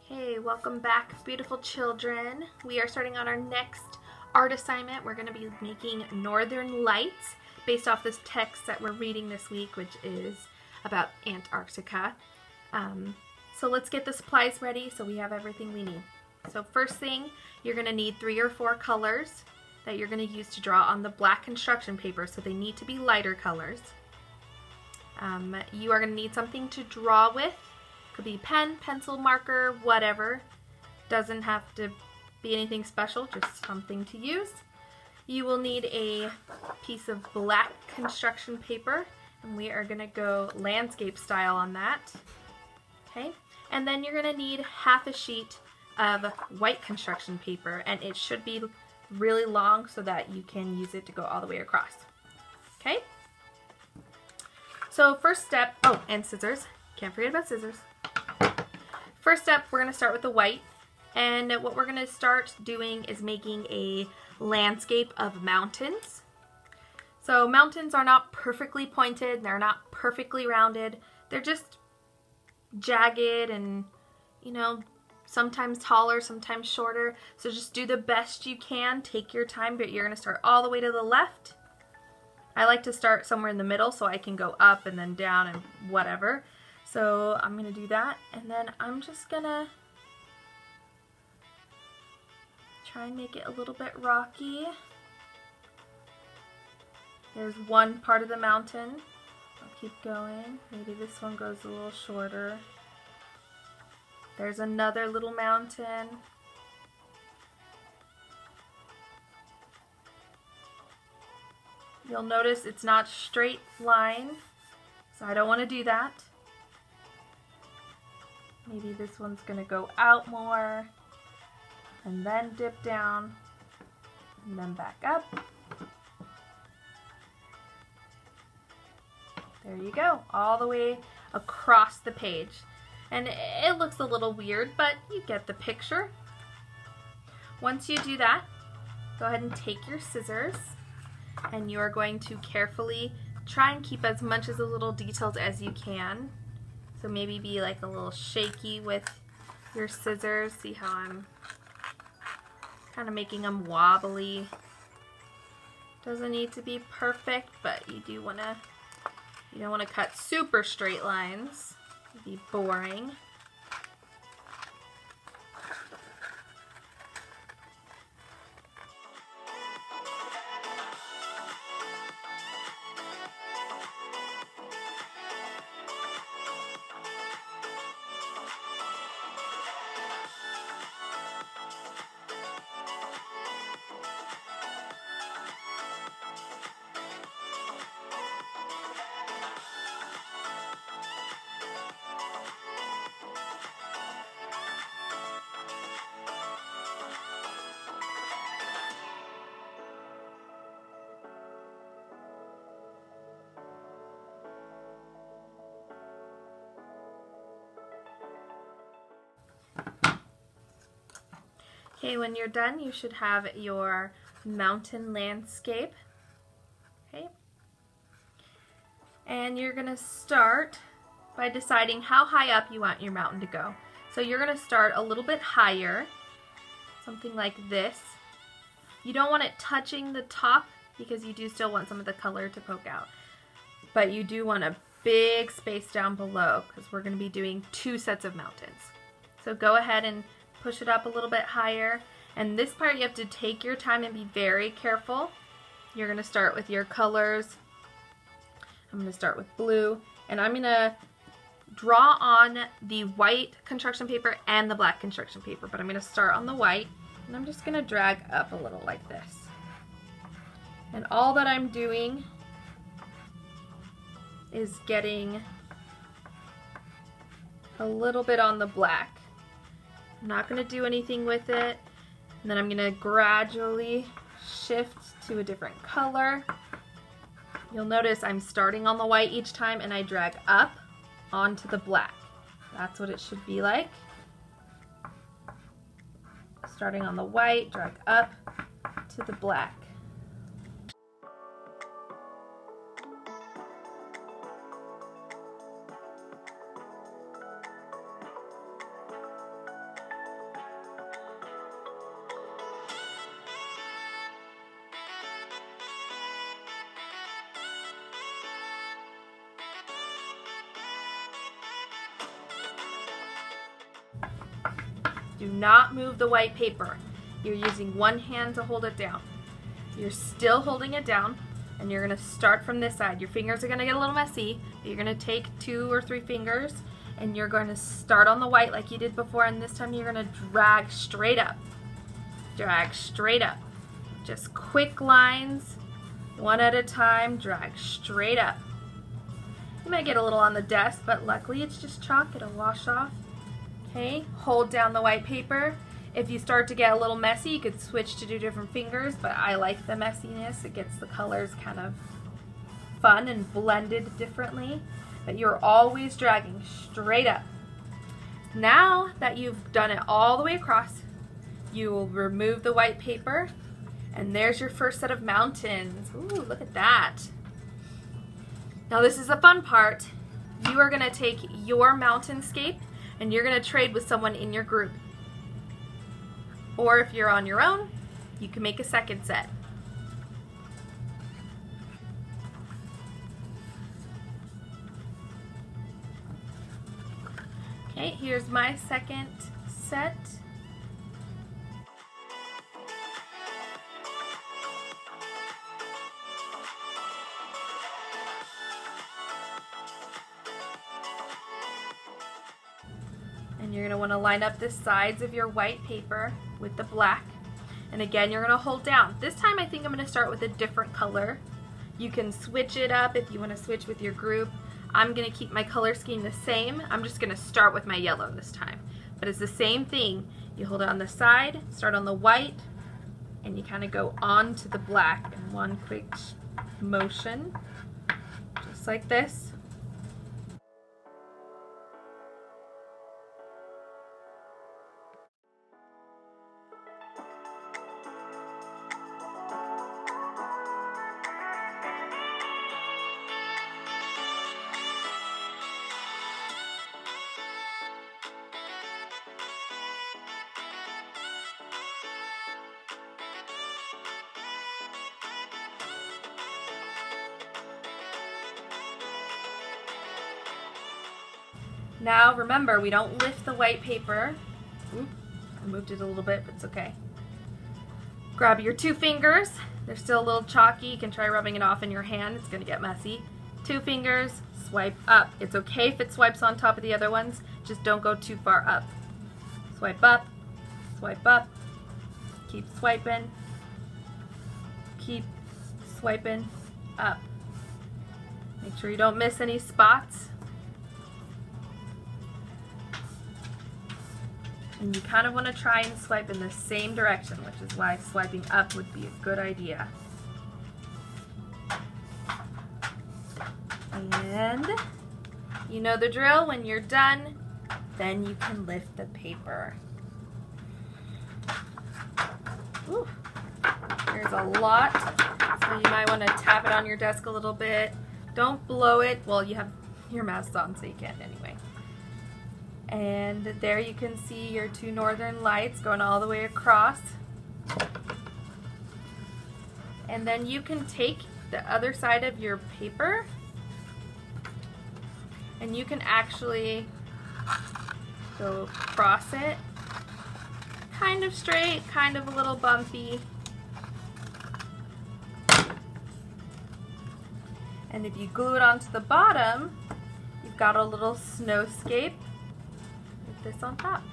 Hey, welcome back, beautiful children. We are starting on our next art assignment. We're going to be making Northern Lights based off this text that we're reading this week, which is about Antarctica. So let's get the supplies ready so we have everything we need. So first thing, you're going to need 3 or 4 colors that you're going to use to draw on the black construction paper, so they need to be lighter colors. You are going to need something to draw with. Could be pen, pencil, marker, whatever. Doesn't have to be anything special, just something to use. You will need a piece of black construction paper, and we are going to go landscape style on that. Okay, and then you're going to need half a sheet of white construction paper, and it should be really long so that you can use it to go all the way across. Okay, so first step, oh, and scissors. Can't forget about scissors. First step, we're going to start with the white, and what we're going to start doing is making a landscape of mountains. So mountains are not perfectly pointed, they're not perfectly rounded, they're just jagged and, you know, sometimes taller, sometimes shorter. So just do the best you can, take your time, but you're going to start all the way to the left. I like to start somewhere in the middle so I can go up and then down and whatever. So I'm going to do that, and then I'm just going to try and make it a little bit rocky. There's one part of the mountain. I'll keep going. Maybe this one goes a little shorter. There's another little mountain. You'll notice it's not straight line, so I don't want to do that. Maybe this one's going to go out more, and then dip down, and then back up. There you go, all the way across the page. And it looks a little weird, but you get the picture. Once you do that, go ahead and take your scissors, and you are going to carefully try and keep as much of the little details as you can. So maybe be like a little shaky with your scissors. See how I'm kind of making them wobbly. Doesn't need to be perfect, but you don't want to cut super straight lines. It'd be boring. Okay, when you're done, you should have your mountain landscape. Okay, and you're going to start by deciding how high up you want your mountain to go. So you're going to start a little bit higher, something like this. You don't want it touching the top because you do still want some of the color to poke out. But you do want a big space down below because we're going to be doing 2 sets of mountains. So go ahead and push it up a little bit higher, and this part you have to take your time and be very careful. You're going to start with your colors. I'm going to start with blue, and I'm going to draw on the white construction paper and the black construction paper, but I'm going to start on the white, and I'm just going to drag up a little like this. And all that I'm doing is getting a little bit on the black. I'm not going to do anything with it, and then I'm going to gradually shift to a different color. You'll notice I'm starting on the white each time, and I drag up onto the black. That's what it should be like. Starting on the white, drag up to the black. Do not move the white paper. You're using one hand to hold it down. You're still holding it down, and you're going to start from this side. Your fingers are going to get a little messy. You're going to take 2 or 3 fingers, and you're going to start on the white like you did before, and this time you're going to drag straight up. Drag straight up. Just quick lines, one at a time, drag straight up. You might get a little on the desk, but luckily it's just chalk, it'll wash off. Okay, hold down the white paper. If you start to get a little messy, you could switch to 2 different fingers, but I like the messiness. It gets the colors kind of fun and blended differently. But you're always dragging straight up. Now that you've done it all the way across, you will remove the white paper, and there's your first set of mountains. Ooh, look at that. Now this is the fun part. You are gonna take your mountainscape and you're gonna trade with someone in your group. Or if you're on your own, you can make a second set. Okay, here's my second set. And you're going to want to line up the sides of your white paper with the black. And again, you're going to hold down. This time I think I'm going to start with a different color. You can switch it up if you want to switch with your group. I'm going to keep my color scheme the same. I'm just going to start with my yellow this time. But it's the same thing. You hold it on the side, start on the white, and you kind of go on to the black in one quick motion, just like this. Now remember, we don't lift the white paper. Oop, I moved it a little bit, but it's okay. Grab your 2 fingers. They're still a little chalky. You can try rubbing it off in your hand. It's going to get messy. 2 fingers, swipe up. It's okay if it swipes on top of the other ones. Just don't go too far up. Swipe up, swipe up. Keep swiping. Keep swiping up. Make sure you don't miss any spots. And you kind of want to try and swipe in the same direction, which is why swiping up would be a good idea. And you know the drill. When you're done, then you can lift the paper. Ooh, there's a lot, so you might want to tap it on your desk a little bit. Don't blow it. Well, you have your mask on, so you can't anyway. And there you can see your 2 northern lights going all the way across. And then you can take the other side of your paper and you can actually go across it. Kind of straight, kind of a little bumpy. And if you glue it onto the bottom, you've got a little snowscape with this on top.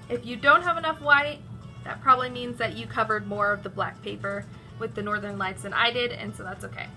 If you don't have enough white, that probably means that you covered more of the black paper with the northern lights than I did, and so that's okay.